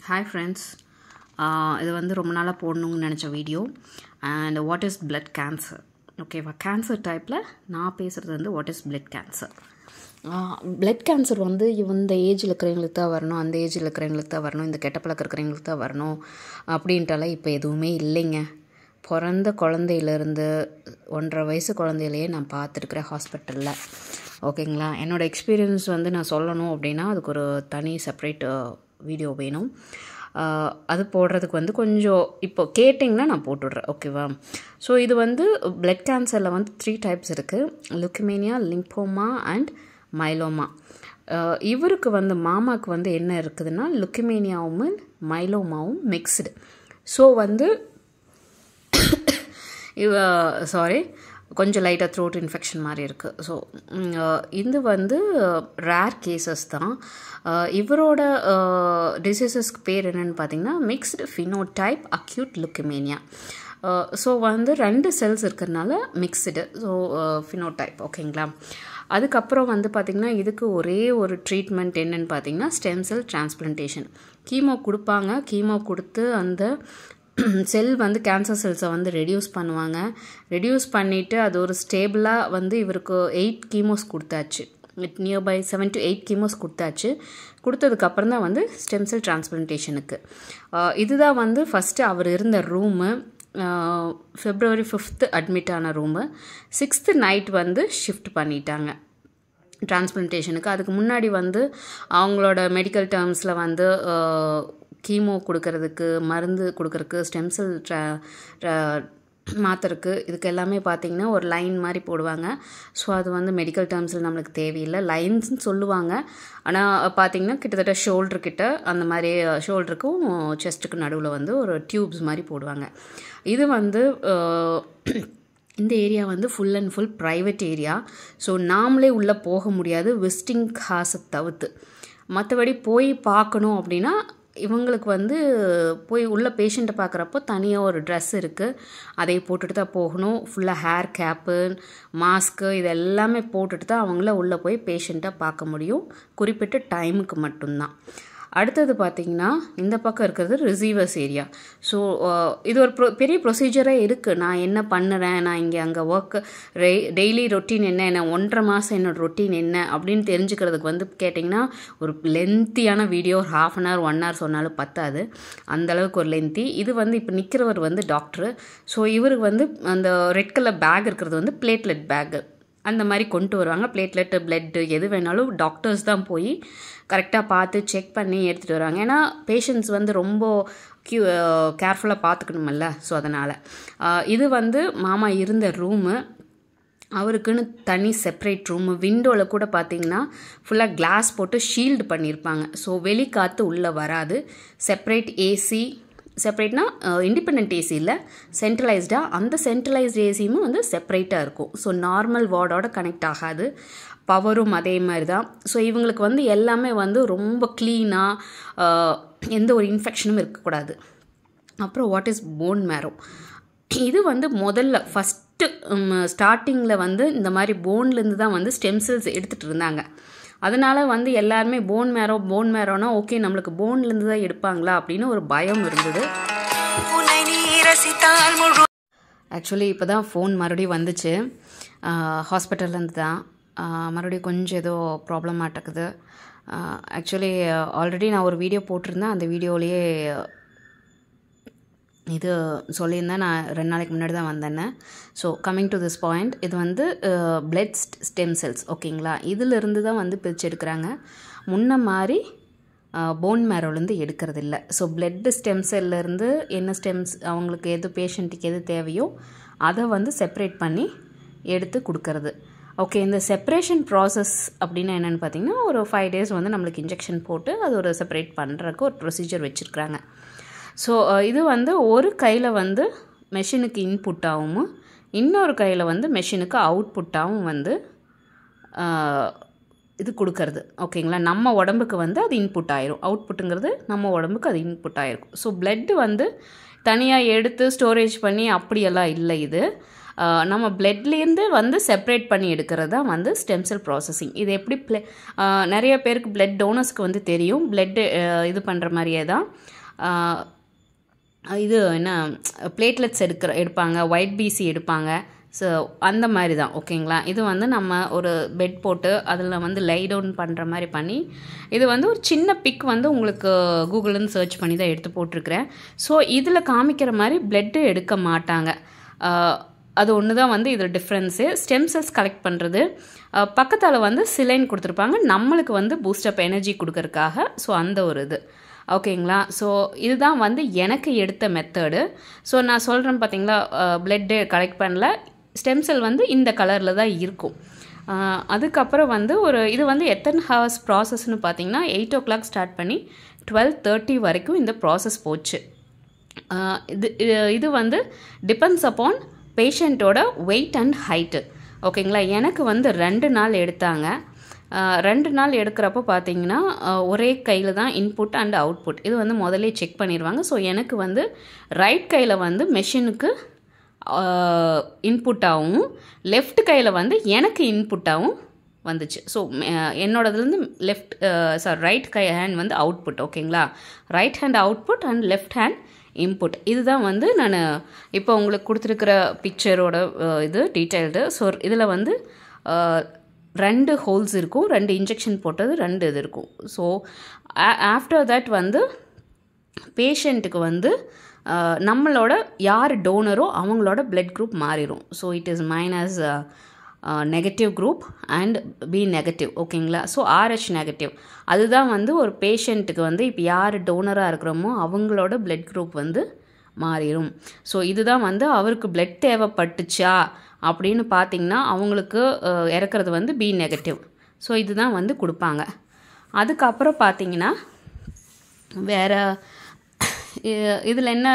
Hi friends, இது வந்து ரொம்ப நாளாக போடணும்னு நினச்ச video and what is blood cancer. ஓகேவா, கேன்சர் டைப்பில் நான் பேசுகிறது வந்து what is blood cancer. Blood cancer வந்து இந்த ஏஜில் இருக்கிறவங்களுக்கு தான் வரணும், அந்த ஏஜில் இருக்கிறவங்களுக்கு தான் வரணும், இந்த கெட்ட பழக்கம் இருக்கிறவங்களுக்கு தான் வரணும் அப்படின்ட்டுலாம் இப்போ எதுவுமே இல்லைங்க. பிறந்த குழந்தையிலேருந்து 1.5 வயசு குழந்தையிலேயே நான் பார்த்துருக்குறேன் ஹாஸ்பிட்டலில். ஓகேங்களா, என்னோடய எக்ஸ்பீரியன்ஸ் வந்து நான் சொல்லணும் அப்படின்னா அதுக்கு ஒரு தனி செப்ரேட் வீடியோ வேணும். அது போடுறதுக்கு வந்து கொஞ்சம் இப்போ கேட்டிங்கன்னா நான் போட்டுடுறேன். ஓகேவா, ஸோ இது வந்து பிளட் கேன்சரில் வந்து 3 டைப்ஸ் இருக்குது: லுக்கமேனியா, லிம்போமா அண்ட் மைலோமா. இவருக்கு வந்து மாமாவுக்கு வந்து என்ன இருக்குதுன்னா லுக்கமேனியாவும் மைலோமாவும் மிக்ஸ்டு. ஸோ வந்து கொஞ்சம் லைட்டாக த்ரோட் இன்ஃபெக்ஷன் மாதிரி இருக்குது. ஸோ இது வந்து ரேர் கேசஸ் தான். இவரோட டிசீசஸ்க்கு பேர் என்னென்னு பார்த்தீங்கன்னா மிக்ஸ்டு ஃபினோடைப் அக்யூட் லுக்கமேனியா. ஸோ வந்து 2 செல்ஸ் இருக்கிறதுனால மிக்ஸ்டு, ஸோ ஃபினோடைப். ஓகேங்களா, அதுக்கப்புறம் வந்து பார்த்திங்கன்னா இதுக்கு ஒரே ஒரு ட்ரீட்மெண்ட் என்னென்னு பார்த்தீங்கன்னா ஸ்டெம் செல் டிரான்ஸ்பிளான்டேஷன். கீமோ கொடுப்பாங்க. கீமோ கொடுத்து அந்த செல் வந்து கேன்சர் செல்ஸை வந்து ரெடியூஸ் பண்ணுவாங்க. ரெடியூஸ் பண்ணிவிட்டு அது ஒரு ஸ்டேபிளாக வந்து இவருக்கு 8 கீமோஸ் கொடுத்தாச்சு. நியர்பை 7 to 8 கீமோஸ் கொடுத்தாச்சு. கொடுத்ததுக்கப்புறம் தான் வந்து ஸ்டெம் செல் டிரான்ஸ்பிளான்டேஷனுக்கு. இதுதான் வந்து ஃபஸ்ட்டு அவர் இருந்த ரூமு. February 5th அட்மிட் ஆன ரூமு. 6th நைட் வந்து ஷிஃப்ட் பண்ணிட்டாங்க டிரான்ஸ்பிளான்டேஷனுக்கு. அதுக்கு முன்னாடி வந்து அவங்களோட மெடிக்கல் டேர்ம்ஸில் வந்து கீமோ கொடுக்கறதுக்கு, மருந்து கொடுக்கறதுக்கு, ஸ்டெம் செல் மாத்திரக்கு, இதுக்கு எல்லாமே பார்த்திங்கன்னா ஒரு லைன் மாதிரி போடுவாங்க. ஸோ அது வந்து மெடிக்கல் டேர்ம்ஸில் நம்மளுக்கு தேவையில்லை, லைன்ஸ்னு சொல்லுவாங்க. ஆனால் பார்த்திங்கன்னா கிட்டத்தட்ட ஷோல்டர்கிட்ட அந்த மாதிரி ஷோல்டருக்கும் செஸ்ட்டுக்கு நடுவில் வந்து ஒரு டியூப்ஸ் மாதிரி போடுவாங்க. இது வந்து இந்த ஏரியா வந்து full and full private area. So நாமளே உள்ளே போக முடியாது விசிட்டிங் காசை தவிர்த்து. மற்றபடி போய் பார்க்கணும் அப்படின்னா இவங்களுக்கு வந்து போய் உள்ள பேஷண்ட்டை பார்க்குறப்போ தனியாக ஒரு ட்ரெஸ் இருக்குது, அதை போட்டுட்டு தான் போகணும். ஃபுல்லாக ஹேர் கேப்பு, மாஸ்க்கு இது எல்லாமே போட்டுட்டு தான் அவங்கள உள்ளே போய் பேஷண்ட்டை பார்க்க முடியும், குறிப்பிட்ட டைமுக்கு மட்டும்தான். அடுத்தது பார்த்திங்கன்னா இந்த பக்கம் இருக்கிறது ரிசீவர்ஸ் ஏரியா. ஸோ இது ஒரு பெரிய ப்ரொசீஜரே இருக்குது. நான் என்ன பண்ணுறேன், நான் இங்கே அங்கே ஒர்க்கு டெய்லி ரொட்டீன் என்ன 1.5 மாதம் என்னோடய ரொட்டீன் என்ன அப்படின்னு தெரிஞ்சுக்கிறதுக்கு வந்து கேட்டிங்கன்னா ஒரு லென்த்தியான வீடியோ, ஒரு 1/2 hour 1 hour சொன்னாலும் பத்தாது, அந்தளவுக்கு ஒரு லென்த்தி. இது வந்து இப்போ நிற்கிறவர் வந்து டாக்டரு. ஸோ இவருக்கு வந்து அந்த ரெட் கலர் பேக் இருக்கிறது வந்து பிளேட்லெட் பேக்கு அந்த மாதிரி கொண்டு வருவாங்க. பிளேட்லெட்டு, பிளட்டு எது வேணாலும் டாக்டர்ஸ் தான் போய் கரெக்டாக பார்த்து செக் பண்ணி எடுத்துகிட்டு வருவாங்க. ஏன்னா பேஷண்ட்ஸ் வந்து ரொம்ப கேர்ஃபுல்லாக பார்த்துக்கணுமில்ல. ஸோ அதனால் இது வந்து மாமா இருந்த ரூமு. அவருக்குன்னு தனி செப்ரேட் ரூமு. விண்டோவில் கூட பார்த்திங்கன்னா ஃபுல்லாக கிளாஸ் போட்டு ஷீல்டு பண்ணியிருப்பாங்க. ஸோ வெளிக்காற்று உள்ளே வராது. செப்ரேட் ஏசி, செப்ரேட்னா இண்டிபெண்ட் ஏசி இல்லை, சென்ட்ரலைஸ்டாக. அந்த சென்ட்ரலைஸ்ட் ஏசியும் வந்து செப்ரேட்டாக இருக்கும். ஸோ நார்மல் வார்டோட கனெக்ட் ஆகாது. பவரும் அதே மாதிரி தான். ஸோ இவங்களுக்கு வந்து எல்லாமே வந்து ரொம்ப க்ளீனாக, எந்த ஒரு இன்ஃபெக்ஷனும் இருக்கக்கூடாது. அப்புறம் வாட் இஸ் போன் மேரோ. இது வந்து முதல்ல ஃபஸ்ட்டு ஸ்டார்டிங்கில் வந்து இந்த மாதிரி போன்லேருந்து தான் வந்து ஸ்டெம் செல்ஸ் எடுத்துகிட்டு இருந்தாங்க. அதனால் வந்து எல்லாருமே போன் மேரோனா ஓகே நம்மளுக்கு போன்லேருந்து தான் எடுப்பாங்களா அப்படின்னு ஒரு பயம் இருந்தது. ஆக்சுவலி இப்போ தான் ஃபோன் மறுபடியும் வந்துச்சு ஹாஸ்பிட்டல்லேருந்து தான். மறுபடியும் கொஞ்சம் ஏதோ ப்ராப்ளம் ஆட்டக்குது. ஆக்சுவலி ஆல்ரெடி நான் ஒரு வீடியோ போட்டிருந்தேன். அந்த வீடியோலேயே இது சொல்லியிருந்தேன். நான் 2 நாளைக்கு முன்னாடி தான் வந்தேன்னு. So coming to this point, இது வந்து பிளட் ஸ்டெம் செல்ஸ். ஓகேங்களா, இதிலிருந்து தான் வந்து பிரித்து எடுக்கிறாங்க. முன்ன மாதிரி போன் மேரோலேருந்து எடுக்கிறது இல்லை. ஸோ பிளட் ஸ்டெம் செல்லேருந்து என்ன ஸ்டெம்ஸ் அவங்களுக்கு எது பேஷண்ட்டுக்கு எது தேவையோ அதை வந்து செப்ரேட் பண்ணி எடுத்து கொடுக்கறது. ஓகே, இந்த செப்ரேஷன் ப்ராசஸ் அப்படின்னா என்னென்னு பார்த்தீங்கன்னா ஒரு 5 days வந்து நம்மளுக்கு இன்ஜெக்ஷன் போட்டு அது ஒரு செப்பரேட் பண்ணுறதுக்கு ஒரு ப்ரொசீஜர் வச்சுருக்குறாங்க. ஸோ இது வந்து ஒரு கையில் வந்து மெஷினுக்கு இன்புட்டாகவும் இன்னொரு கையில் வந்து மெஷினுக்கு அவுட்புட்டாகவும் வந்து இது கொடுக்கறது. ஓகேங்களா, நம்ம உடம்புக்கு வந்து அது இன்புட் ஆயிரும். அவுட்புட்டுங்கிறது நம்ம உடம்புக்கு அது இன்புட் ஆகிருக்கும். ஸோ பிளட்டு வந்து தனியாக எடுத்து ஸ்டோரேஜ் பண்ணி அப்படியெல்லாம் இல்லை. இது நம்ம பிளட்லேருந்து வந்து செப்பரேட் பண்ணி எடுக்கிறது தான் வந்து ஸ்டெம் செல் ப்ராசஸிங். இது எப்படி நிறைய பேருக்கு பிளட் டோனர்ஸ்க்கு வந்து தெரியும், பிளட்டு இது பண்ணுற மாதிரியே தான் இது என்ன பிளேட்லெட்ஸ் எடுப்பாங்க, ஒயிட் பிசி எடுப்பாங்க. ஸோ அந்த மாதிரி தான் ஓகேங்களா. இது வந்து நம்ம ஒரு பெட் போட்டு அதில் வந்து லை டவுன் பண்ணுற மாதிரி பண்ணி, இது வந்து ஒரு சின்ன பிக் வந்து உங்களுக்கு கூகுள்லேருந்து சர்ச் பண்ணி தான் எடுத்து போட்டிருக்கிறேன். ஸோ இதில் காமிக்கிற மாதிரி பிளட்டு எடுக்க மாட்டாங்க. அது ஒன்று தான் வந்து இதில் டிஃப்ரென்ஸு. ஸ்டெம் செல்ஸ் கலெக்ட் பண்ணுறது பக்கத்தால் வந்து சிலைன் கொடுத்துருப்பாங்க, நம்மளுக்கு வந்து பூஸ்டப் எனர்ஜி கொடுக்கறதுக்காக. ஸோ அந்த ஒரு இது ஓகேங்களா. ஸோ இதுதான் வந்து எனக்கு எடுத்த மெத்தடு. ஸோ நான் சொல்கிறேன் பார்த்தீங்களா, பிளட்டு கலெக்ட் பண்ணல, ஸ்டெம் செல் வந்து இந்த கலரில் தான் இருக்கும். அதுக்கப்புறம் வந்து இது வந்து எத்தனை ஹவர்ஸ் ப்ராசஸ்ன்னு பார்த்தீங்கன்னா 8 o'clock ஸ்டார்ட் பண்ணி 12:30 வரைக்கும் இந்த ப்ராசஸ் போச்சு. இது வந்து டிபெண்ட்ஸ் அப்பான் பேஷண்ட்டோட வெயிட் அண்ட் ஹைட்டு ஓகேங்களா. எனக்கு வந்து 2 நாள் எடுத்தாங்க. 2 நாள் எடுக்கிறப்போ பார்த்தீங்கன்னா ஒரே கையில் தான் இன்புட் அண்ட் அவுட்புட். இது வந்து முதலே செக் பண்ணிடுவாங்க. ஸோ எனக்கு வந்து ரைட் கையில் வந்து மெஷினுக்கு இன்புட்டாகவும், லெஃப்ட் கையில் வந்து எனக்கு இன்புட்டாகவும் வந்துச்சு. ஸோ என்னோடதுலேருந்து ரைட் ஹேண்ட் வந்து அவுட்புட் ஓகேங்களா. Right hand output and left hand input. இதுதான் வந்து நான் இப்போ உங்களுக்கு கொடுத்துருக்கிற பிக்சரோட இது டீட்டெயில்டு. ஸோ இதில் வந்து 2 ஹோல்ஸ் இருக்கும், 2 இன்ஜெக்ஷன் போட்டது, 2 இது இருக்கும். ஸோ ஆஃப்டர் தட் வந்து பேஷண்ட்டுக்கு வந்து நம்மளோட யார் டோனரோ அவங்களோட பிளட் குரூப் மாறிடும். So it is minus negative group and B negative ஓகேங்களா. ஸோ RH நெகட்டிவ் அதுதான் வந்து ஒரு பேஷண்ட்டுக்கு வந்து இப்போ யார் டோனராக இருக்கிறோமோ அவங்களோட பிளட் குரூப் வந்து மாறிடும். ஸோ இதுதான் வந்து அவருக்கு பிளட் தேவைப்பட்டுச்சா அப்படின்னு பார்த்திங்கன்னா அவங்களுக்கு இறக்குறது வந்து பி நெகட்டிவ். ஸோ இதுதான் வந்து கொடுப்பாங்க. அதுக்கப்புறம் பார்த்திங்கன்னா வேறு இதில் என்ன,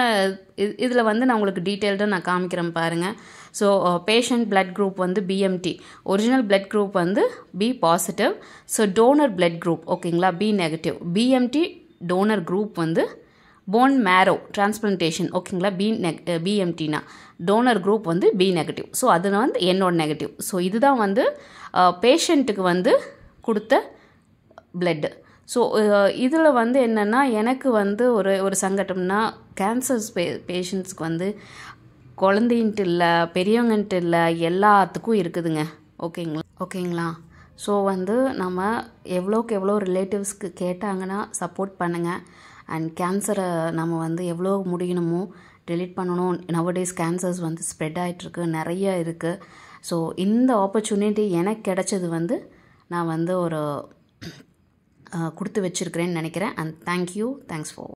இதில் வந்து நான் உங்களுக்கு டீட்டெயில்டாக நான் காமிக்கிறேன் பாருங்கள். ஸோ பேஷண்ட் பிளட் குரூப் வந்து BMT, ஒரிஜினல் பிளட் குரூப் வந்து B positive. So donor blood group ஓகேங்களா B negative. BMT donor group வந்து போன் மேரோ டிரான்ஸ்பிளான்டேஷன் ஓகேங்களா BMTனா டோனர் குரூப் வந்து B நெகட்டிவ். ஸோ அதில் வந்து என்னோட நெகட்டிவ். ஸோ இதுதான் வந்து பேஷண்ட்டுக்கு வந்து கொடுத்த பிளட்டு. ஸோ இதில் வந்து என்னென்னா எனக்கு வந்து ஒரு சங்கடம்னா கேன்சர்ஸ் பேஷண்ட்ஸ்க்கு வந்து குழந்தைன்ட்டு இல்லை, பெரியவங்கன்ட்டு இல்லை, எல்லாத்துக்கும் இருக்குதுங்க ஓகேங்களா. ஸோ வந்து நம்ம எவ்வளோக்கு எவ்வளோ ரிலேட்டிவ்ஸ்க்கு கேட்டாங்கன்னா சப்போர்ட் பண்ணுங்கள். அண்ட் கேன்சரை நம்ம வந்து எவ்வளோ முடியணுமோ டெலீட் பண்ணணும். நவடேஸ் கேன்சர்ஸ் வந்து ஸ்ப்ரெட் ஆகிட்டுருக்கு, நிறைய இருக்குது. ஸோ இந்த ஆப்பர்ச்சுனிட்டி எனக்கு கிடைச்சது வந்து நான் வந்து கொடுத்து வச்சுருக்கிறேன்னு நினைக்கிறேன். And thanks for